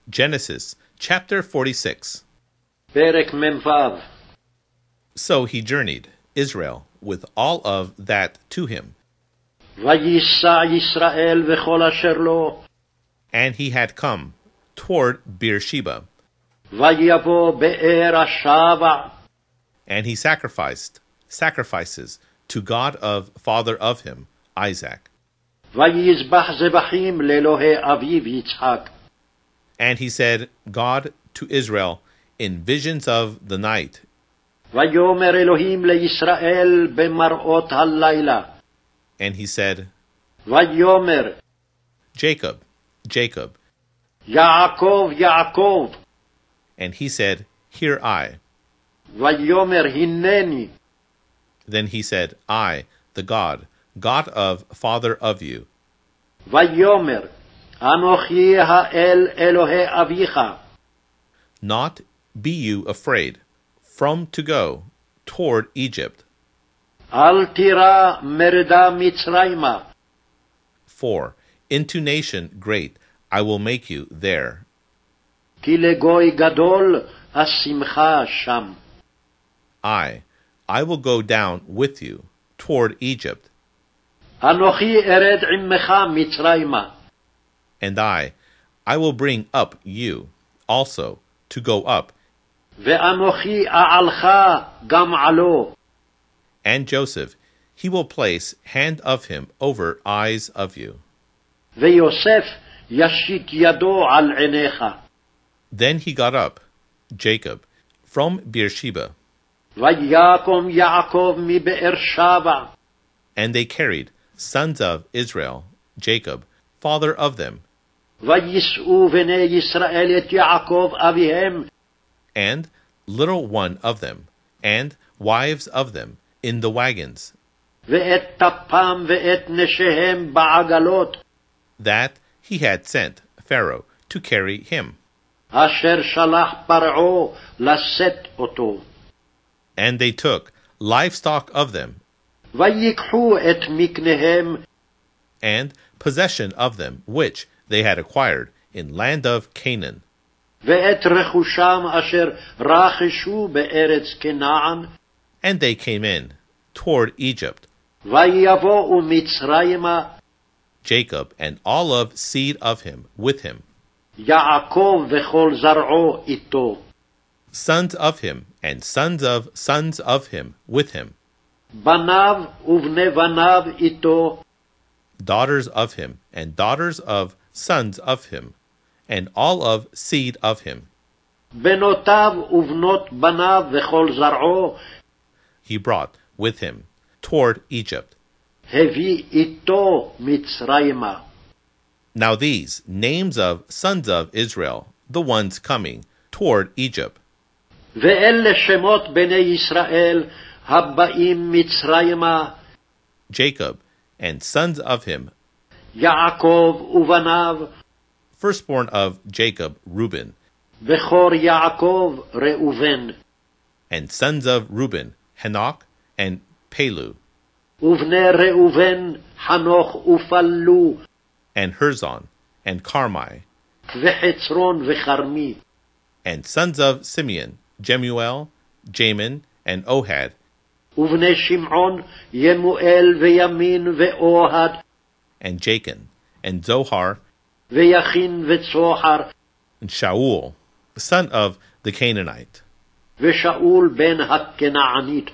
Genesis chapter 46. פרק מ"ו. So he journeyed, Israel, with all of that to him. וייסע ישראל וכל אשר לו, And he had come toward Beersheba, ויבוא באר השבע, and he sacrificed sacrifices to God of father of him, Isaac. ויזבח זבחים לאלוהי אביו יצחק. And he said, God to Israel, in visions of the night, ויאמר אלוהים לישראל במראות הלילה. and he said, ויאמר Jacob, Jacob. יעקב יעקב. And he said, Here I. ויאמר הנני. Then he said, I, the God of father of you. ויאמר אנוכי האל אלוהי אביך. Not be you afraid, from to go toward Egypt. אל תירא מרדה מצרימה. For into nation great I will make you there. כי לגוי גדול אשימך שם. I will go down with you toward Egypt, אנוכי ארד עמך מצרימה. and I will bring up you also to go up, ואנוכי אעלך גם עלו. and Joseph he will place hand of him over eyes of you. ויוסף ישיט ידו על עיניך. Then he got up, Jacob, from Beersheba, ויקום יעקב מבאר שבע. and they carried sons of Israel, Jacob, father of them, ויישאו בני ישראל את יעקב אביהם. and little one of them, and wives of them, in the wagons, ואת טפם ואת נשיהם בעגלות. that he had sent Pharaoh to carry him. אשר שלח פרעה לשאת אותו. And they took livestock of them, ויקחו את מקניהם. and possession of them, which they had acquired in land of Canaan, ואת רכושם אשר רכשו בארץ כנען. and they came in toward Egypt, ויבואו מצרימה. Jacob and all of seed of him with him, יעקב וכל זרעו איתו. sons of him and sons of him with him, בניו ובני בניו איתו. daughters of him and daughters of sons of him, and all of seed of him. בנותיו ובנות בניו וכל זרעו. He brought with him toward Egypt. הביא איתו מצרימה. Now these names of sons of Israel, the ones coming toward Egypt, ואלה שמות בני ישראל הבאים מצרימה. Jacob and sons of him, יעקב ובניו. firstborn of Jacob, Reuben, בכור יעקב ראובן. and sons of Reuben, Hanoch and Pelu, ובני ראובן חנוך ופלו. and Herzon and Carmi, וחצרון וחרמי. and sons of Simeon, Jemuel, Jamin, and Ohad, ובני שמעון ימואל וימין ואוהד. and Jachin, and Zohar, ויכין וצוחר. and Shaul, son of the Canaanite, ושאול בן הכנענית.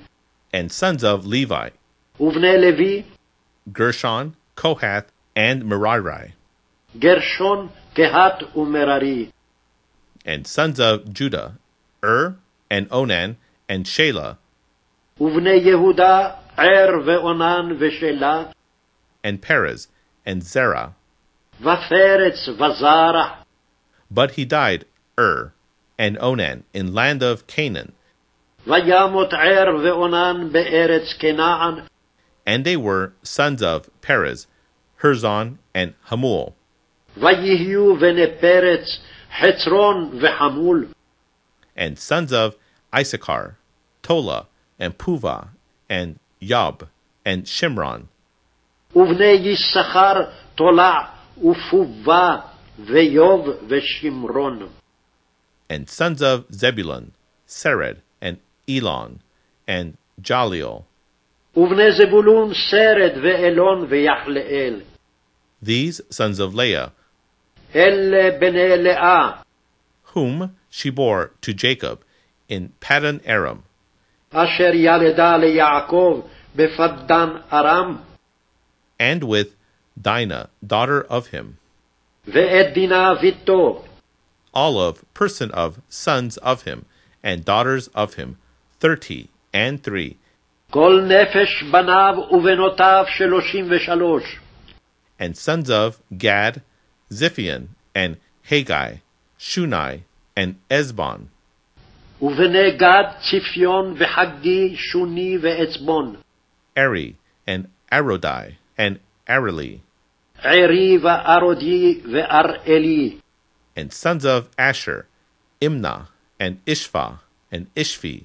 and sons of Levi, ובני לוי. Gershon, Kohath, and Merari, גרשון קהת ומררי. and sons of Judah, and Onan, and Shelah, ובני יהודה ער ואונן ושלה. and Perez, and Zerah. ופרץ וזרח. But he died, and Onan, in land of Canaan, וימות ער ואונן בארץ כנען. and they were sons of Perez, Herzon, and Hamul, ויהיו בני פרץ חצרון וחמול. and sons of Issachar, Tola, and Puvah, and Yob, and Shimron, ובני יששכר תולע ופובה ואיוב ושמרון. And sons of Zebulun, Sered, and Elon, and Jaleel. ובני זבולון סרד ואלון ויחלאל. These sons of Leah, אלה בני לאה, whom she bore to Jacob in Paddan Aram, אשר ילדה ליעקב בפדן ארם, and with Dinah, daughter of him, ואת דינה ביתו, all of person of sons of him, and daughters of him, 30 כל נפש בניו ובנותיו 33. and sons of Gad, Ziphion, and Haggai, Shunai, and Ezbon, ובני גד ציפיון וחגי שוני ועצבון, Eri, and Arodai, and Areli, ערי וארודי ואראלי, and sons of Asher, Imnah, and Ishva, and Ishvi,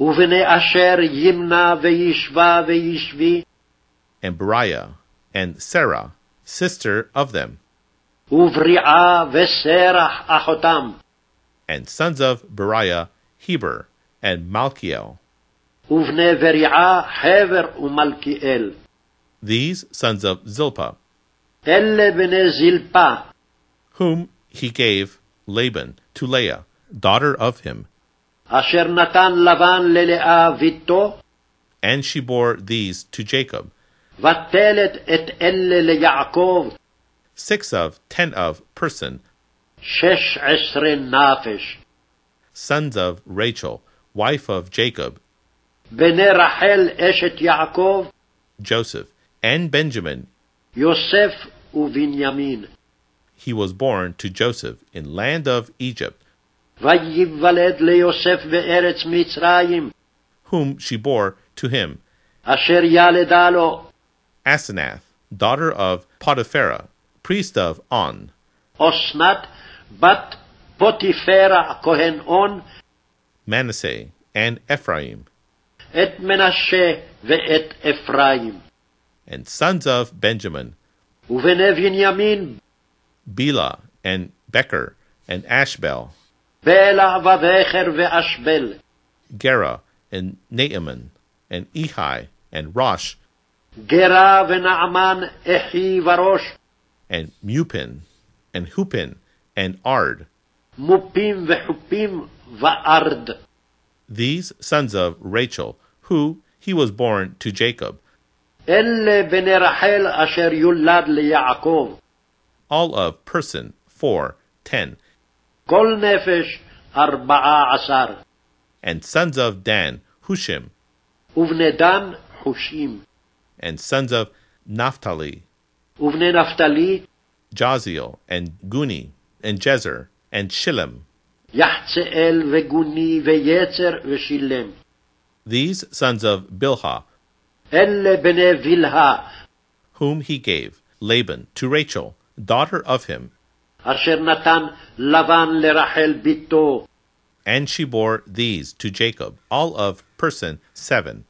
ובני אשר ימנה וישבה וישבי, and Beriah, and Sarah, sister of them, ובריעה וסרח אחותם, and sons of Beriah, Heber, and Malchiel. ובני בריעה חבר ומלכיאל. These sons of Zilpah, אלה בני זלפה, whom he gave Laban to Leah, daughter of him, אשר נתן לבן ללאה ביתו, and she bore these to Jacob, ותלת את אלה ליעקב, 6 of 10 of person, 16 נפש. sons of Rachel, wife of Jacob, בני רחל אשת יעקב, Joseph, and Benjamin. יוסף ובנימין. He was born to Joseph in land of Egypt, ויוולד ליוסף בארץ מצרים, whom she bore to him, אשר ילדה לו, Asenath, daughter of Potipharah, priest of On, אסנת בת פוטיפרה כהן און, Manasseh, and Ephraim, את מנשה ואת אפרים. and sons of Benjamin, ובני בנימין, Bela, and Becher, and Ashbel, בלע ובכר ואשבל, Gera, and Naaman, and Ehi, and Rosh, גרה ונעמן אחי וראש, and Mupin, and Hupin, and Ard. מופים וחופים וארד. These sons of Rachel, who he was born to Jacob, אלה בני רחל אשר יולד ליעקב, all of person, 10, כל נפש 14. and sons of Dan, Hushim, ובני דן חושים, and sons of Naphtali, ובני נפתלי Jaziel, and Guni, and Jezer, and Shillem. יחצאל וגוני ויצר ושילם. These sons of Bilhah, אלה בני וילהה, whom he gave Laban to Rachel, daughter of him, אשר נתן לבן לרחל ביתו, and she bore these to Jacob, all of person 7,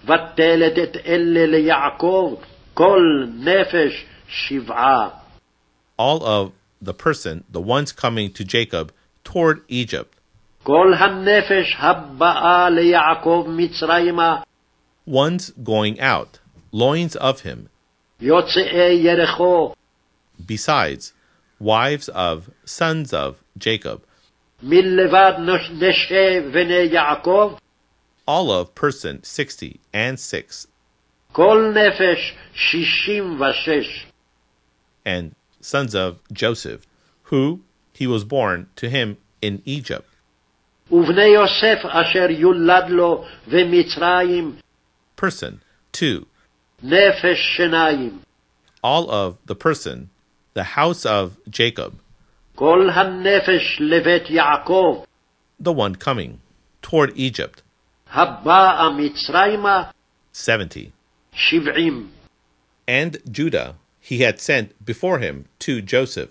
ותלת את אלה ליעקב, כל נפש 7. all of the person, the ones coming to Jacob toward Egypt, כל הנפש הבאה ליעקב מצרימה, ones going out, loins of him, יוצאי ירחו, besides wives of sons of Jacob, מלבד נשי בני יעקב, all of person 66, כל נפש 66. and sons of Joseph, who he was born to him in Egypt, ובני יוסף אשר יולד לו במצרים, person 2, נפש שניים. all of the person, the house of Jacob, כל הנפש לבית יעקב, the one coming toward Egypt, הבאה מצרימה, 70. 70. And Judah he had sent before him to Joseph,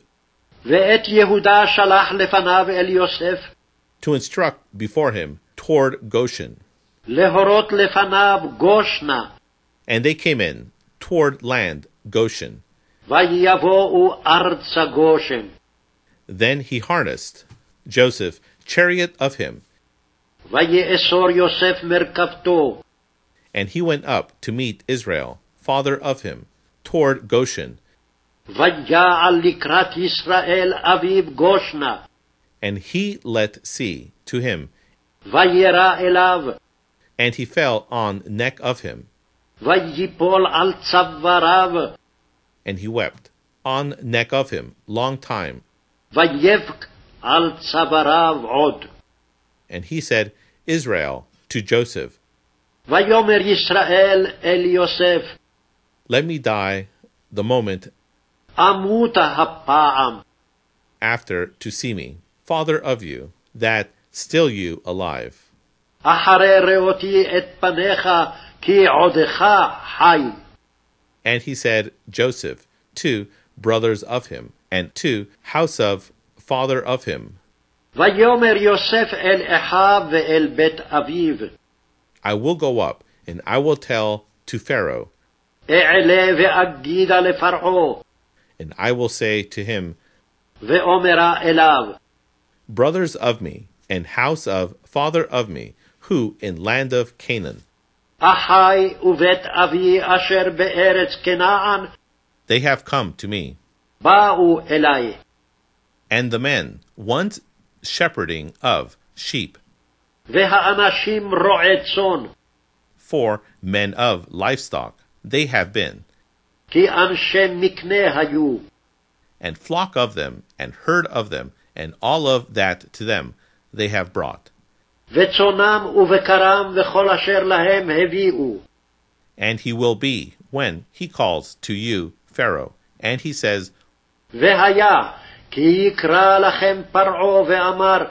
ואת יהודה שלח לפניו אל יוסף, to instruct before him toward Goshen. להורות לפניו גושנה, And they came in toward land Goshen. ויבואו ארצה גושן. Then he harnessed Joseph chariot of him, ויאסור יוסף מרכבתו, and he went up to meet Israel, father of him, toward Goshen, ויעל לקראת ישראל אביו גושנה, and he let see to him, וירא אליו, and he fell on neck of him, ויפול על צוואריו, and he wept on neck of him long time, ויבק על צוואריו עוד. and he said, Israel to Joseph, ויאמר ישראל אל יוסף, let me die the moment אמותה הפעם, after to see me, father of you, that still you alive. אחרי ראותי את פניך, כי עודך חי. And he said, Joseph, to brothers of him, and to house of father of him, ויאמר יוסף אל אחיו ואל בית אביו, I will go up, and I will tell to Pharaoh, אעלה ואגידה לפרעה, and I will say to him, ואומרה אליו, brothers of me, and house of father of me, who in land of Canaan, אחי ובית אבי אשר בארץ כנען, they have come to me. באו אלי, And the men, once shepherding of sheep, והאנשים רועי צאן, for men of livestock, they have been, כי אנשי מקנה היו, and flock of them, and herd of them, and all of that to them they have brought. וצאנם ובקרם וכל אשר להם הביאו. And he will be, when he calls to you, Pharaoh, and he says, והיה, כי יקרא לכם פרעה ואמר,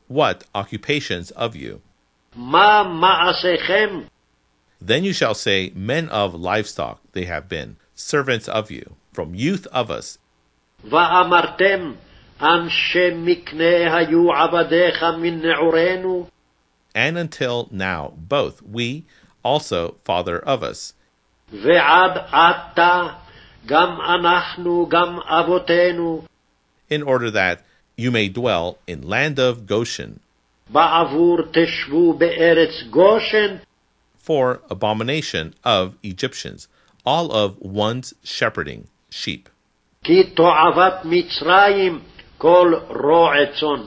what occupations of you? מה מעשיכם? Then you shall say, men of livestock they have been, servants of you, from youth of us. ואמרתם, אנשי מקנה היו עבדיך מן נעורינו, And until now, both we, also father of us, ועד עתה, גם אנחנו, גם אבותינו, in order that you may dwell in land of Goshen, בעבור תשבו בארץ גושן, for abomination of Egyptians, all of one's shepherding sheep. כי תועבת מצרים כל רועי צאן.